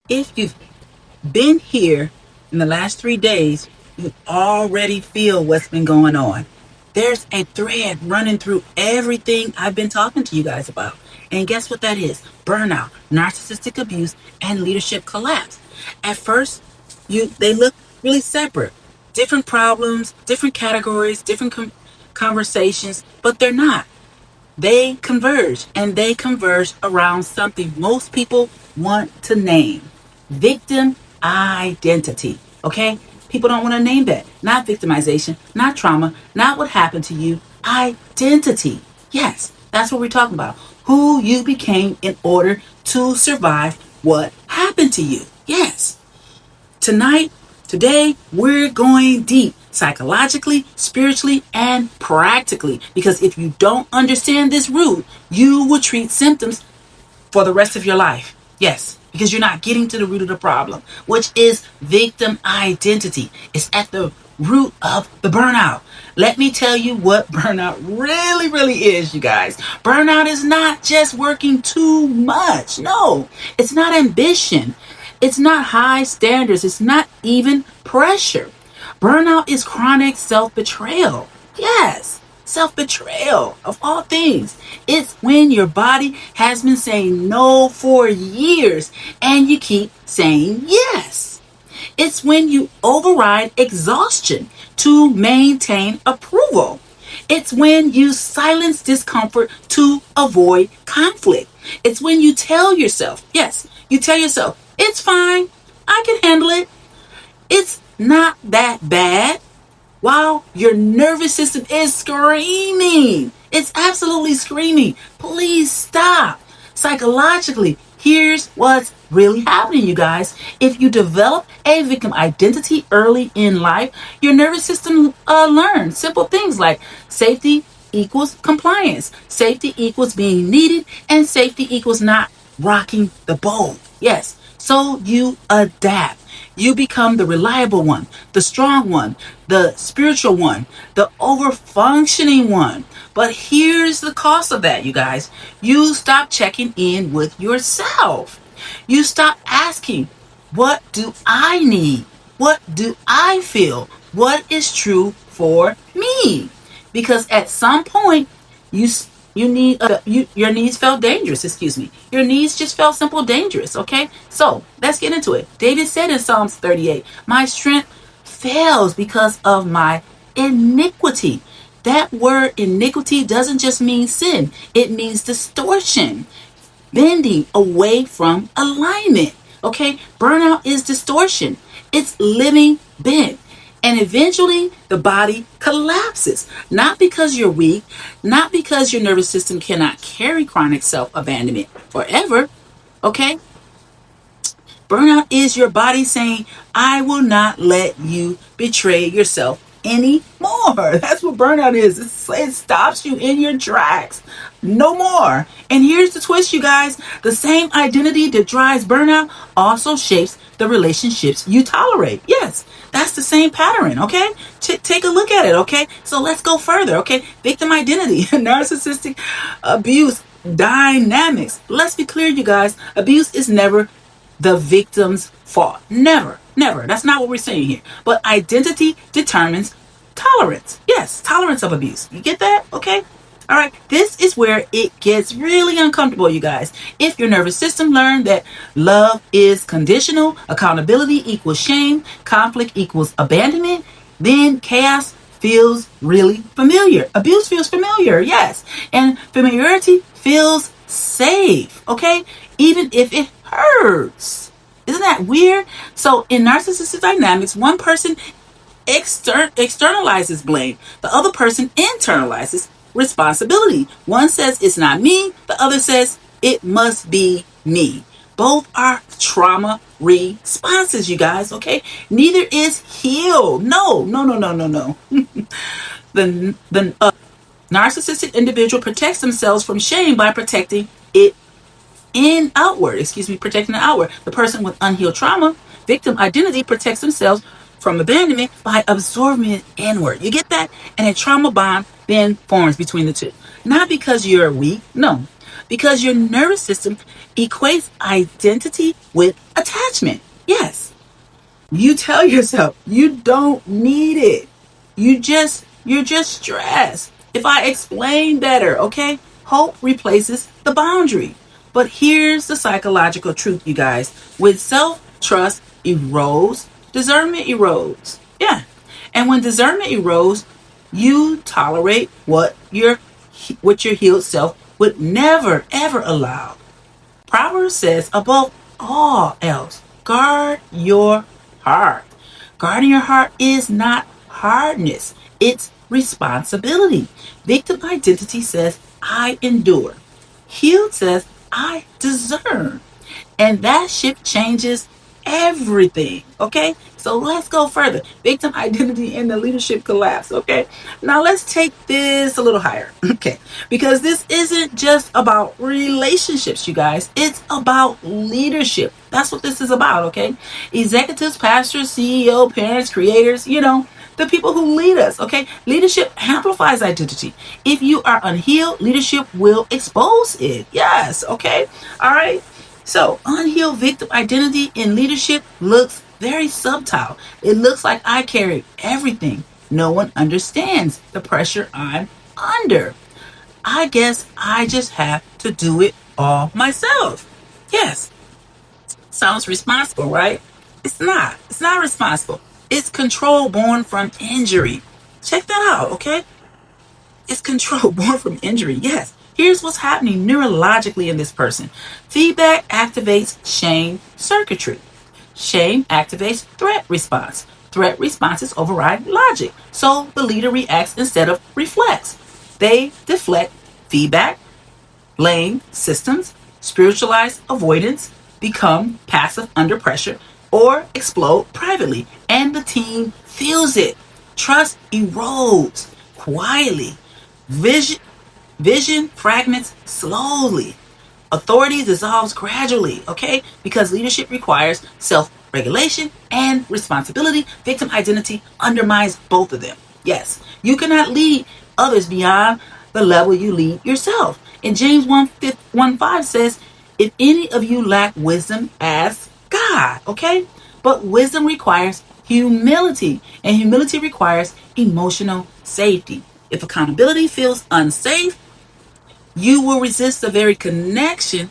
If you've been here in the last 3 days, you already feel what's been going on. There's a thread running through everything I've been talking to you guys about. And guess what that is? Burnout, narcissistic abuse, and leadership collapse. At first, they look really separate. Different problems, different categories, different conversations, but they're not. They converge, and they converge around something most people want to name: victim identity. Okay? People don't want to name that. Not victimization, not trauma, not what happened to you. Identity. Yes, that's what we're talking about. Who you became in order to survive what happened to you. Yes. Tonight, today, we're going deep psychologically, spiritually, and practically. Because if you don't understand this root, you will treat symptoms for the rest of your life. Yes, because you're not getting to the root of the problem, which is victim identity. It's at the root of the burnout. Let me tell you what burnout really is, you guys. Burnout is not just working too much. No, it's not ambition. It's not high standards. It's not even pressure. Burnout is chronic self-betrayal. Yes, self-betrayal of all things. It's when your body has been saying no for years and you keep saying yes. It's when you override exhaustion to maintain approval. It's when you silence discomfort to avoid conflict. It's when you tell yourself, yes, you tell yourself, it's fine, I can handle it. It's not that bad. While your nervous system is screaming. It's absolutely screaming. Please stop. Psychologically, here's what's really happening, you guys. If you develop a victim identity early in life, your nervous system learns simple things like safety equals compliance, safety equals being needed, and safety equals not rocking the boat. Yes, so you adapt. You become the reliable one, the strong one, the spiritual one, the over-functioning one. But here's the cost of that, you guys. You stop checking in with yourself. You stop asking, what do I need? What do I feel? What is true for me? Because at some point, your needs felt dangerous. Excuse me. Your needs just felt simple dangerous. Okay, so let's get into it. David said in Psalms 38, "My strength fails because of my iniquity." That word iniquity doesn't just mean sin; it means distortion, bending away from alignment. Okay, burnout is distortion. It's living bent. And eventually the body collapses. Not because you're weak, not because your nervous system cannot carry chronic self-abandonment forever. Okay? Burnout is your body saying, I will not let you betray yourself anymore. That's what burnout is. It stops you in your tracks. No more. And here's the twist, you guys. The same identity that drives burnout also shapes the relationships you tolerate. Yes, that's the same pattern, okay? Take a look at it, okay? So let's go further, okay? Victim identity, narcissistic abuse dynamics. Let's be clear, you guys. Abuse is never the victim's fault. Never, never. That's not what we're saying here. But identity determines tolerance. Yes, tolerance of abuse. You get that? Okay? All right. This is where it gets really uncomfortable, you guys. If your nervous system learned that love is conditional, accountability equals shame, conflict equals abandonment, then chaos feels really familiar. Abuse feels familiar, yes. And familiarity feels safe, okay? Even if it hurts. Isn't that weird? So in narcissistic dynamics, one person externalizes blame. The other person internalizes responsibility. One says it's not me. The other says it must be me. Both are trauma responses, you guys, okay? Neither is healed. No. The narcissistic individual protects themselves from shame by protecting it protecting the outward. The person with unhealed trauma, victim identity, protects themselves from abandonment by absorbing it inward. You get that? And a trauma bond then forms between the two. Not because you're weak, no. Because your nervous system equates identity with attachment. Yes. You tell yourself you don't need it. You're just stressed. If I explain better, okay? Hope replaces the boundary. But here's the psychological truth, you guys. When self-trust erodes, discernment erodes. Yeah. And when discernment erodes, you tolerate what your healed self would never ever allow. Proverbs says, above all else, guard your heart. Guarding your heart is not hardness, it's responsibility. Victim identity says, I endure. Healed says, I discern. And that shift changes everything. Okay? So let's go further. Victim identity and the leadership collapse. Okay? Now let's take this a little higher. Okay? Because this isn't just about relationships, you guys. It's about leadership. That's what this is about. Okay? Executives, pastors, CEO, parents, creators, the people who lead us. Okay? Leadership amplifies identity. If you are unhealed, leadership will expose it. Yes. Okay? All right? So, unhealed victim identity in leadership looks very subtle. It looks like I carry everything. No one understands the pressure I'm under. I guess I just have to do it all myself. Yes, sounds responsible, right? It's not. It's not responsible. It's control born from injury. Check that out, okay? It's control born from injury. Yes. Here's what's happening neurologically in this person. Feedback activates shame circuitry. Shame activates threat response. Threat responses override logic. So the leader reacts instead of reflects. They deflect feedback, blame systems, spiritualize avoidance, become passive under pressure, or explode privately. And the team feels it. Trust erodes quietly. Vision fragments slowly. Authority dissolves gradually, okay? Because leadership requires self-regulation and responsibility. Victim identity undermines both of them. Yes, you cannot lead others beyond the level you lead yourself. And James 1:5 says, if any of you lack wisdom, ask God, okay? But wisdom requires humility, and humility requires emotional safety. If accountability feels unsafe, you will resist the very correction,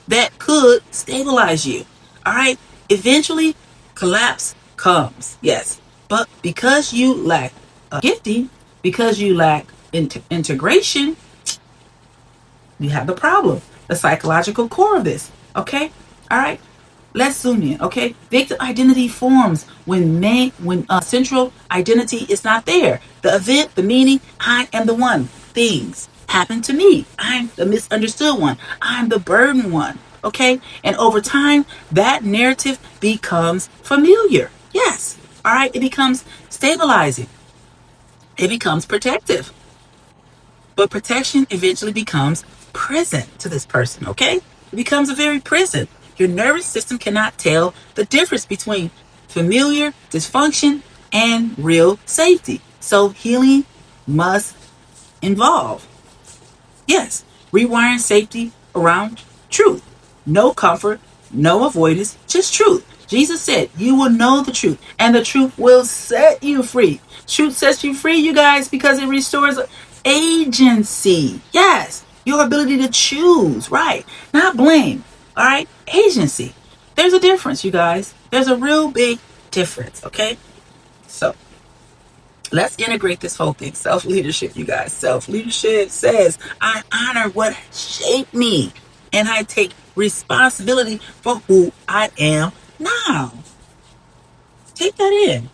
that could stabilize you. All right? Eventually, collapse comes. Yes. But because you lack gifting, because you lack integration, you have the problem, the psychological core of this. Okay? All right? Let's zoom in, okay? Victim identity forms when central identity is not there. The event, the meaning, I am the one. Things happen to me. I'm the misunderstood one. I'm the burdened one, okay? And over time, that narrative becomes familiar. Yes, all right? It becomes stabilizing. It becomes protective. But protection eventually becomes prison to this person, okay? It becomes a very prison. Your nervous system cannot tell the difference between familiar dysfunction and real safety. So healing must involve, yes, rewiring safety around truth. No comfort, no avoidance, just truth. Jesus said, you will know the truth, and the truth will set you free. Truth sets you free, you guys, because it restores agency. Yes, your ability to choose, right? Not blame. All right, agency. There's a difference, you guys. There's a real big difference, okay? So let's integrate this whole thing. Self-leadership, you guys. Self-leadership says, I honor what shaped me, and I take responsibility for who I am now. Take that in.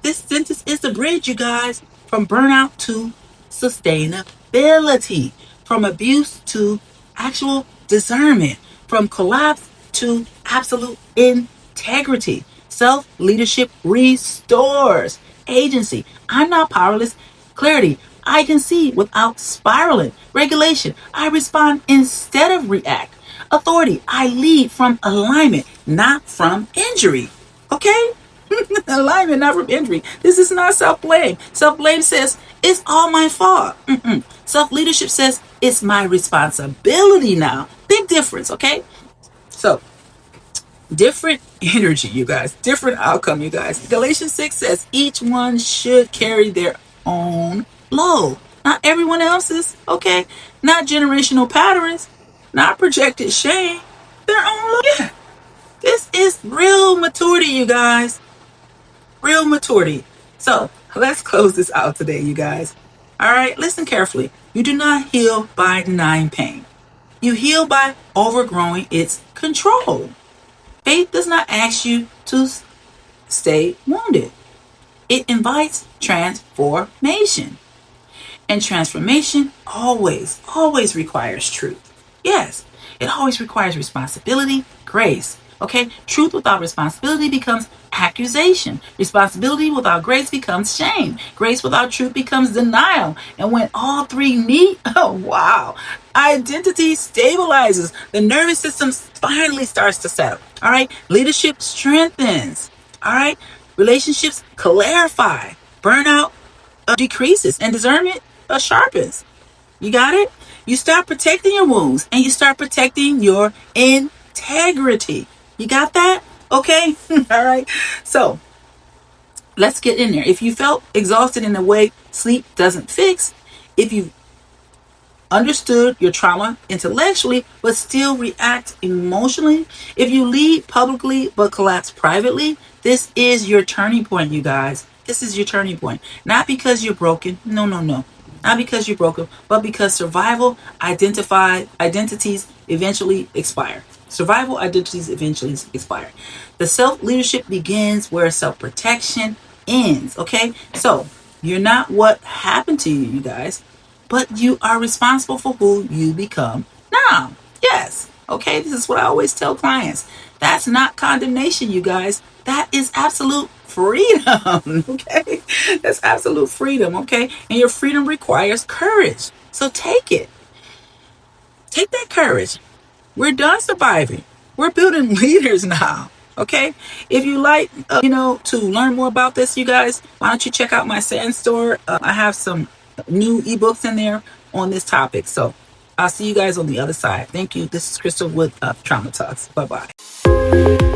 This sentence is the bridge, you guys, from burnout to sustainability, from abuse to actual discernment, from collapse to absolute integrity. Self-leadership restores agency. I'm not powerless. Clarity. I can see without spiraling. Regulation. I respond instead of react. Authority. I lead from alignment, not from injury. Okay? Alignment, not from injury. This is not self-blame. Self-blame says, It's all my fault. Self-leadership says it's my responsibility now. Big difference, okay? So, different energy, you guys. Different outcome, you guys. Galatians 6 says each one should carry their own load. Not everyone else's, okay? Not generational patterns. Not projected shame. Their own load. Yeah. This is real maturity, you guys. Real maturity. So, let's close this out today, you guys. All right, listen carefully. You do not heal by denying pain. You heal by overgrowing its control. Faith does not ask you to stay wounded. It invites transformation. And transformation always requires truth. Yes, it always requires responsibility, grace. Okay, truth without responsibility becomes accusation. Responsibility without grace becomes shame. Grace without truth becomes denial. And when all three meet, oh wow, identity stabilizes. The nervous system finally starts to settle. All right, leadership strengthens. All right, relationships clarify. Burnout decreases, and discernment sharpens. You got it? You start protecting your wounds and you start protecting your integrity. You got that? Okay? All right. So let's get in there. If you felt exhausted in a way sleep doesn't fix, if you understood your trauma intellectually but still react emotionally, if you lead publicly but collapse privately, this is your turning point, you guys. This is your turning point. Not because you're broken. No. Not because you're broken, but because identities eventually expire. Survival identities eventually expire. The self-leadership begins where self-protection ends. Okay? So you're not what happened to you, you guys, but you are responsible for who you become now. Yes. Okay? This is what I always tell clients. That's not condemnation, you guys. That is absolute freedom. Okay? That's absolute freedom. Okay? And your freedom requires courage. So take it. Take that courage. We're done surviving. We're building leaders now. Okay? If you like, to learn more about this, you guys, why don't you check out my Sand store? I have some new ebooks in there on this topic. So I'll see you guys on the other side. Thank you. This is Crystal with Trauma Talks. Bye-bye.